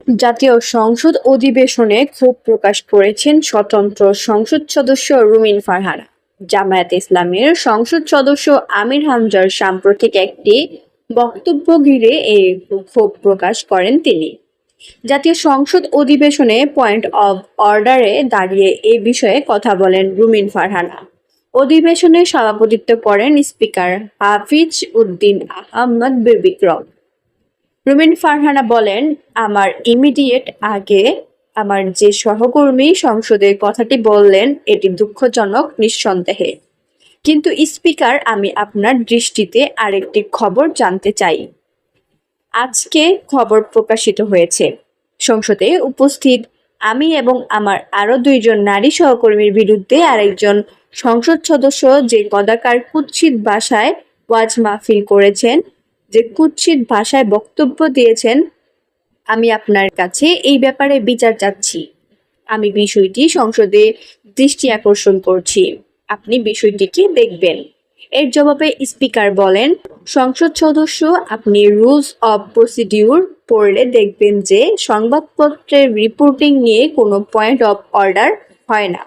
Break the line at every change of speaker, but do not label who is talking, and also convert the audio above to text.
জাতীয় সংসদ অধিবেশনে ক্ষোভ প্রকাশ করেছেন স্বতন্ত্র সংসদ সদস্য রুমিন ফারহানা। জামায়াতে ইসলামীর সংসদ সদস্য আমির হামজার সাম্প্রতিক একটি বক্তব্য ঘিরে এই ক্ষোভ প্রকাশ করেন তিনি। জাতীয় সংসদ অধিবেশনে পয়েন্ট অব অর্ডারে দাঁড়িয়ে এ বিষয়ে কথা বলেন রুমিন ফারহানা। অধিবেশনে সভাপতিত্ব করেন স্পিকার হাফিজ উদ্দিন আহমদ বিক্রম। রুমিন ফারহানা বলেন, আমার ইমিডিয়েট আগে আমার যে সহকর্মী সংসদে কথাটি বললেন এটি দুঃখজনক নিঃসন্দেহে। কিন্তু স্পিকার, আমি আপনার দৃষ্টিতে আরেকটি খবর জানতে চাই। আজকে খবর প্রকাশিত হয়েছে, সংসদে উপস্থিত আমি এবং আমার আরও 2 জন নারী সহকর্মীর বিরুদ্ধে আরেকজন সংসদ সদস্য যে কদাকার কুৎসিত ভাষায় ওয়াজ মাহফিল করেছেন, যে কুৎসিত ভাষায় বক্তব্য দিয়েছেন, আমি আপনার কাছে এই ব্যাপারে বিচার চাচ্ছি। আমি বিষয়টি সংসদে দৃষ্টি আকর্ষণ করছি, আপনি বিষয়টিকে দেখবেন। এর জবাবে স্পিকার বলেন, সংসদ সদস্য, আপনি রুলস অব প্রসিডিউর পড়লে দেখবেন যে সংবাদপত্রের রিপোর্টিং নিয়ে কোনো পয়েন্ট অব অর্ডার হয় না।